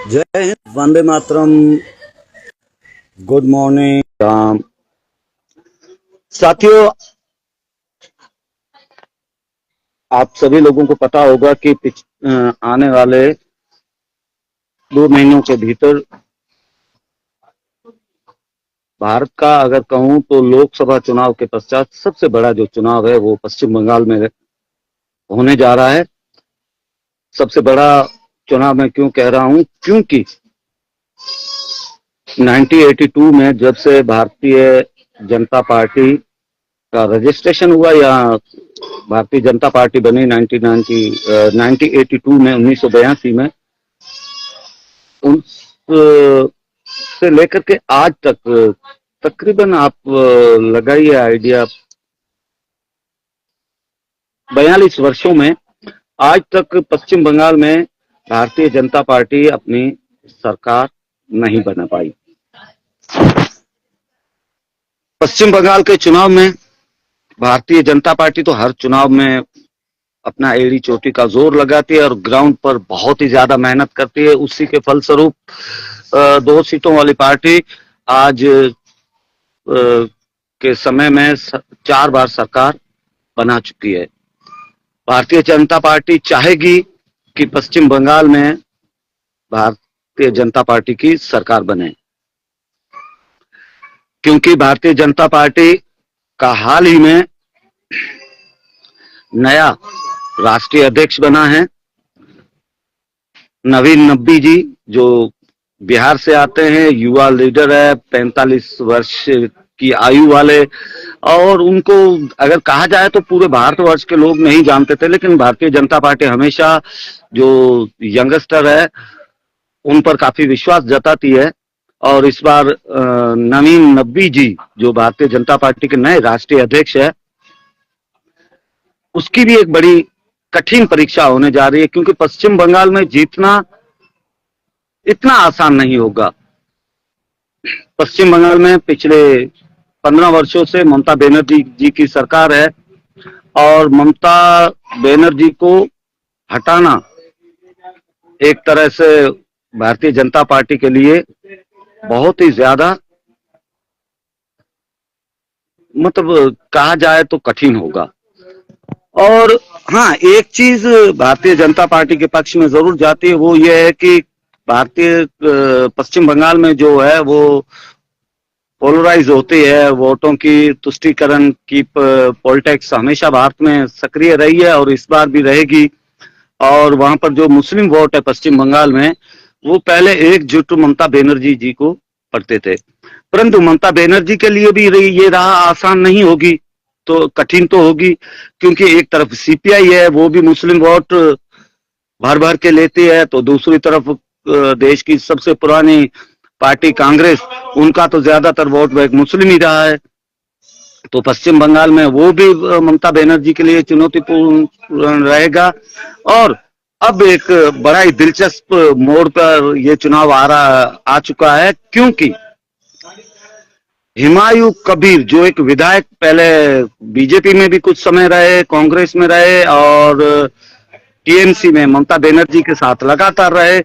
जय हिंद, वंदे मातरम। Good morning Ram. साथियों, आप सभी लोगों को पता होगा कि आने वाले 2 महीनों के भीतर भारत का अगर कहूं तो लोकसभा चुनाव के पश्चात सबसे बड़ा जो चुनाव है वो पश्चिम बंगाल में होने जा रहा है। सबसे बड़ा चुनाव मैं क्यों कह रहा हूं, क्योंकि 1982 में जब से भारतीय जनता पार्टी का रजिस्ट्रेशन हुआ या भारतीय जनता पार्टी बनी 1982 में 1982 में, उस से लेकर के आज तक तकरीबन आप लगाइए आइडिया 42 वर्षों में आज तक पश्चिम बंगाल में भारतीय जनता पार्टी अपनी सरकार नहीं बना पाई। पश्चिम बंगाल के चुनाव में भारतीय जनता पार्टी तो हर चुनाव में अपना एड़ी चोटी का जोर लगाती है और ग्राउंड पर बहुत ही ज्यादा मेहनत करती है। उसी के फलस्वरूप 2 सीटों वाली पार्टी आज के समय में 4 बार सरकार बना चुकी है। भारतीय जनता पार्टी चाहेगी कि पश्चिम बंगाल में भारतीय जनता पार्टी की सरकार बने, क्योंकि भारतीय जनता पार्टी का हाल ही में नया राष्ट्रीय अध्यक्ष बना है नवीन नब्बी जी, जो बिहार से आते हैं, युवा लीडर है, 45 वर्ष की आयु वाले। और उनको अगर कहा जाए तो पूरे भारतवर्ष के लोग नहीं जानते थे, लेकिन भारतीय जनता पार्टी हमेशा जो यंगस्टर है उन पर काफी विश्वास जताती है। और इस बार नवीन नब्बी जी जो भारतीय जनता पार्टी के नए राष्ट्रीय अध्यक्ष है, उसकी भी एक बड़ी कठिन परीक्षा होने जा रही है, क्योंकि पश्चिम बंगाल में जीतना इतना आसान नहीं होगा। पश्चिम बंगाल में पिछले 15 वर्षों से ममता बनर्जी जी की सरकार है और ममता बनर्जी को हटाना एक तरह से भारतीय जनता पार्टी के लिए बहुत ही ज्यादा, मतलब कहा जाए तो कठिन होगा। और हाँ, एक चीज भारतीय जनता पार्टी के पक्ष में जरूर जाती है, वो ये है कि पश्चिम बंगाल में जो है वो पोलराइज होती है, वोटों की तुष्टीकरण की पॉलिटिक्स हमेशा भारत में सक्रिय रही है और इस बार भी रहेगी। और वहां पर जो मुस्लिम वोट है पश्चिम बंगाल में, वो पहले एकजुट ममता बनर्जी जी को पड़ते थे, परंतु ममता बनर्जी के लिए भी ये राह आसान नहीं होगी, तो कठिन तो होगी, क्योंकि एक तरफ सीपीआई है, वो भी मुस्लिम वोट भर भर के लेती है, तो दूसरी तरफ देश की सबसे पुरानी पार्टी कांग्रेस, उनका तो ज्यादातर वोट बैंक मुस्लिम ही रहा है। तो पश्चिम बंगाल में वो भी ममता बनर्जी के लिए चुनौतीपूर्ण रहेगा। और अब एक बड़ा ही दिलचस्प मोड़ पर यह चुनाव आ चुका है, क्योंकि हुमायूं कबीर जो एक विधायक पहले बीजेपी में भी कुछ समय रहे, कांग्रेस में रहे और टीएमसी में ममता बनर्जी के साथ लगातार रहे,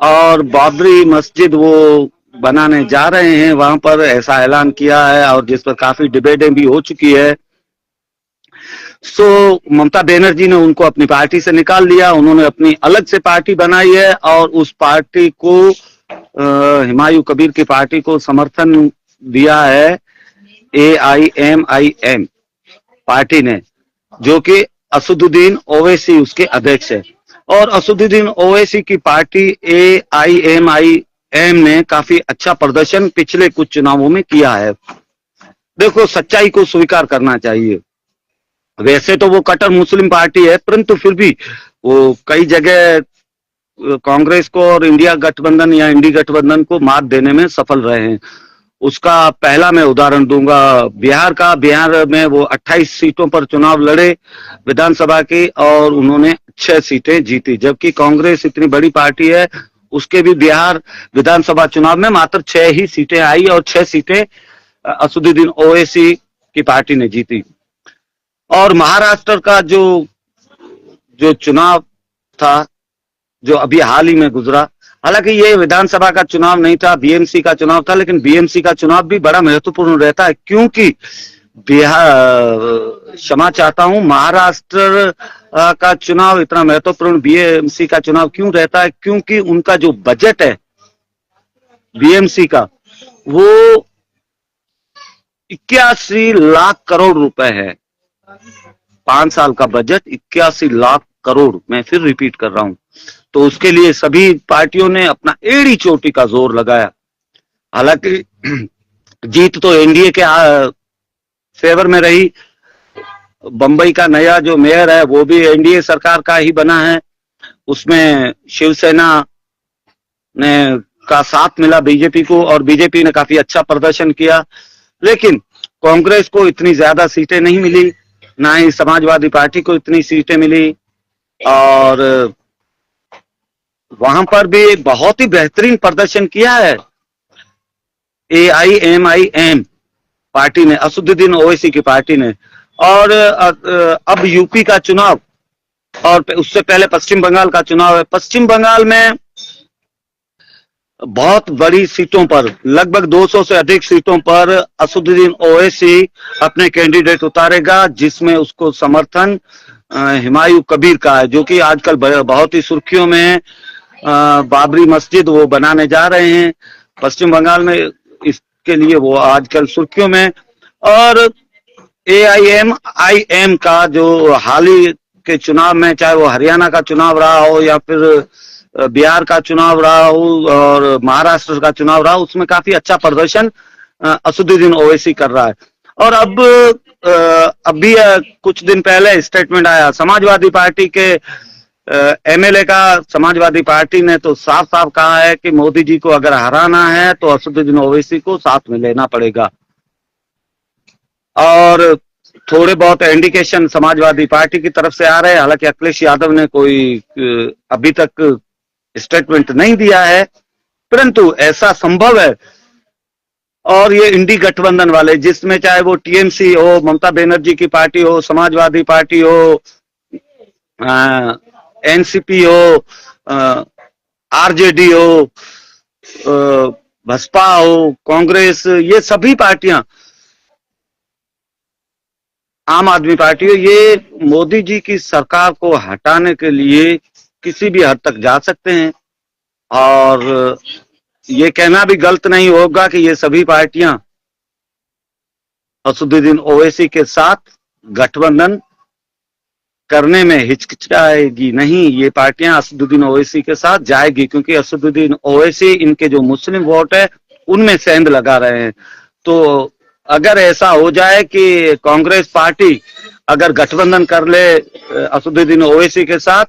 और बाबरी मस्जिद वो बनाने जा रहे हैं वहां पर, ऐसा ऐलान किया है, और जिस पर काफी डिबेटें भी हो चुकी है। सो ममता बनर्जी ने उनको अपनी पार्टी से निकाल लिया, उन्होंने अपनी अलग से पार्टी बनाई है और उस पार्टी को हुमायूं कबीर की पार्टी को समर्थन दिया है AIMIM पार्टी ने, जो कि असदुद्दीन ओवैसी उसके अध्यक्ष है। और असदुद्दीन ओवैसी की पार्टी AIMIM ने काफी अच्छा प्रदर्शन पिछले कुछ चुनावों में किया है। देखो, सच्चाई को स्वीकार करना चाहिए, वैसे तो वो कट्टर मुस्लिम पार्टी है, परंतु फिर भी वो कई जगह कांग्रेस को और इंडिया गठबंधन या इंडी गठबंधन को मात देने में सफल रहे हैं। उसका पहला मैं उदाहरण दूंगा बिहार का। बिहार में वो 28 सीटों पर चुनाव लड़े विधानसभा की, और उन्होंने 6 सीटें जीती, जबकि कांग्रेस इतनी बड़ी पार्टी है, उसके भी बिहार विधानसभा चुनाव में मात्र 6 ही सीटें आई और 6 सीटें असदुद्दीन ओवैसी की पार्टी ने जीती। और महाराष्ट्र का जो चुनाव था, जो अभी हाल ही में गुजरा, हालांकि ये विधानसभा का चुनाव नहीं था, बीएमसी का चुनाव था, लेकिन बीएमसी का चुनाव भी बड़ा महत्वपूर्ण रहता है, क्योंकि बिहार, क्षमा चाहता हूं, महाराष्ट्र का चुनाव इतना महत्वपूर्ण बीएमसी का चुनाव क्यों रहता है, क्योंकि उनका जो बजट है बीएमसी का, वो 81 लाख करोड़ रुपए है। 5 साल का बजट 81 लाख करोड़, मैं फिर रिपीट कर रहा हूं। तो उसके लिए सभी पार्टियों ने अपना एड़ी चोटी का जोर लगाया। हालांकि जीत तो एनडीए के फेवर में रही। बंबई का नया जो मेयर है वो भी एनडीए सरकार का ही बना है, उसमें शिवसेना ने का साथ मिला बीजेपी को, और बीजेपी ने काफी अच्छा प्रदर्शन किया। लेकिन कांग्रेस को इतनी ज्यादा सीटें नहीं मिली, ना ही समाजवादी पार्टी को इतनी सीटें मिली, और वहां पर भी बहुत ही बेहतरीन प्रदर्शन किया है AIMIM पार्टी ने, असदुद्दीन ओवैसी की पार्टी ने। और अब यूपी का चुनाव और उससे पहले पश्चिम बंगाल का चुनाव है। पश्चिम बंगाल में बहुत बड़ी सीटों पर, लगभग 200 से अधिक सीटों पर असदुद्दीन ओवैसी अपने कैंडिडेट उतारेगा, जिसमें उसको समर्थन हुमायूं कबीर का है, जो कि आजकल बहुत ही सुर्खियों में है। बाबरी मस्जिद वो बनाने जा रहे हैं पश्चिम बंगाल में, इसके लिए वो आजकल सुर्खियों में। और AIMIM का जो हाल ही के चुनाव में, चाहे वो हरियाणा का चुनाव रहा हो या फिर बिहार का चुनाव रहा हो और महाराष्ट्र का चुनाव रहा हो, उसमें काफी अच्छा प्रदर्शन असदुद्दीन ओवैसी कर रहा है। और अब अभी कुछ दिन पहले स्टेटमेंट आया समाजवादी पार्टी के MLA का। समाजवादी पार्टी ने तो साफ साफ कहा है कि मोदी जी को अगर हराना है तो असदुद्दीन ओवैसी को साथ में लेना पड़ेगा। और थोड़े बहुत इंडिकेशन समाजवादी पार्टी की तरफ से आ रहे हैं। हालांकि अखिलेश यादव ने कोई अभी तक स्टेटमेंट नहीं दिया है, परंतु ऐसा संभव है। और ये इंडी गठबंधन वाले, जिसमें चाहे वो टीएमसी हो, ममता बनर्जी की पार्टी हो, समाजवादी पार्टी हो, एनसीपी हो, आरजेडी हो, बसपा हो, कांग्रेस, ये सभी पार्टियां, आम आदमी पार्टी हो, ये मोदी जी की सरकार को हटाने के लिए किसी भी हद तक जा सकते हैं। और ये कहना भी गलत नहीं होगा कि ये सभी पार्टियां असदुद्दीन ओवैसी के साथ गठबंधन करने में हिचकिचाएगी नहीं। ये पार्टियां असदुद्दीन ओवैसी के साथ जाएगी, क्योंकि असदुद्दीन ओवैसी इनके जो मुस्लिम वोट है उनमें सेंध लगा रहे हैं। तो अगर ऐसा हो जाए कि कांग्रेस पार्टी अगर गठबंधन कर ले असदुद्दीन ओवैसी के साथ,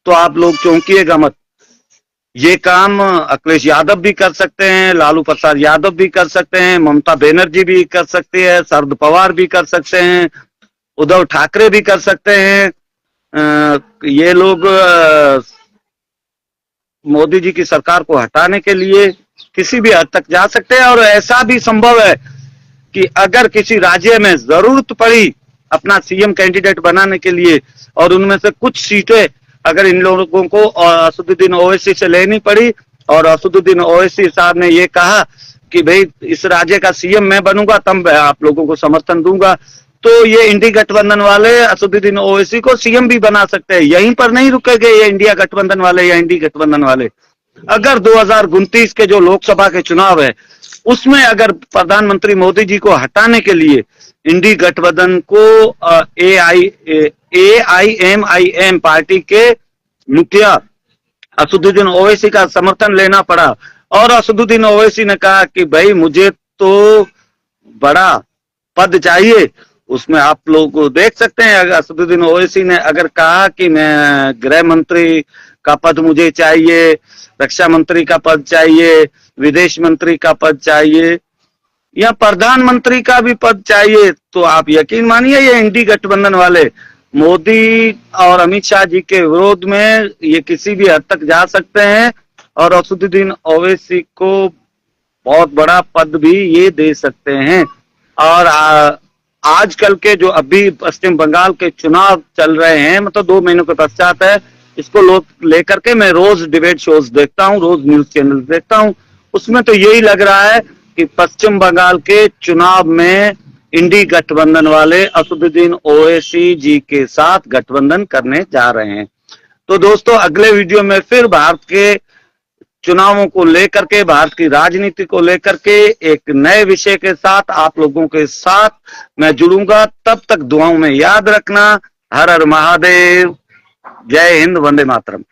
तो आप लोग चौंकिएगा मत। ये काम अखिलेश यादव भी कर सकते हैं, लालू प्रसाद यादव भी कर सकते हैं, ममता बनर्जी भी कर सकती है, शरद पवार भी कर सकते हैं, उद्धव ठाकरे भी कर सकते हैं। ये लोग मोदी जी की सरकार को हटाने के लिए किसी भी हद तक जा सकते हैं। और ऐसा भी संभव है कि अगर किसी राज्य में जरूरत पड़ी अपना सीएम कैंडिडेट बनाने के लिए, और उनमें से कुछ सीटें अगर इन लोगों को असदुद्दीन ओवैसी से लेनी पड़ी, और असदुद्दीन ओवैसी साहब ने ये कहा कि भाई इस राज्य का सीएम मैं बनूंगा, तब मैं आप लोगों को समर्थन दूंगा, तो ये इंडी गठबंधन वाले असदुद्दीन ओवैसी को सीएम भी बना सकते हैं। यहीं पर नहीं रुकेंगे ये इंडिया गठबंधन वाले या इंडी गठबंधन वाले। अगर 2029 के जो लोकसभा के चुनाव है उसमें अगर प्रधानमंत्री मोदी जी को हटाने के लिए इंडी गठबंधन को AIMIM पार्टी के मुखिया असदुद्दीन ओवैसी का समर्थन लेना पड़ा, और असदुद्दीन ओवैसी ने कहा कि भाई मुझे तो बड़ा पद चाहिए, उसमें आप लोग देख सकते हैं अगर असदुद्दीन ओवैसी ने अगर कहा कि मैं गृह मंत्री का पद मुझे चाहिए, रक्षा मंत्री का पद चाहिए, विदेश मंत्री का पद चाहिए, या प्रधानमंत्री का भी पद चाहिए, तो आप यकीन मानिए ये इंडी गठबंधन वाले मोदी और अमित शाह जी के विरोध में ये किसी भी हद तक जा सकते हैं, और असदुद्दीन ओवैसी को बहुत बड़ा पद भी ये दे सकते हैं। और आजकल के जो अभी पश्चिम बंगाल के चुनाव चल रहे हैं, मतलब 2 महीनों के पश्चात है, इसको लेकर के मैं रोज डिबेट शोज देखता हूँ, रोज न्यूज चैनल देखता हूँ। उसमें तो यही लग रहा है कि पश्चिम बंगाल के चुनाव में इंडी गठबंधन वाले असदुद्दीन ओवैसी जी के साथ गठबंधन करने जा रहे हैं। तो दोस्तों, अगले वीडियो में फिर भारत के चुनावों को लेकर के, भारत की राजनीति को लेकर के एक नए विषय के साथ आप लोगों के साथ मैं जुड़ूंगा। तब तक दुआओं में याद रखना। हर हर महादेव, जय हिंद, वंदे मातरम।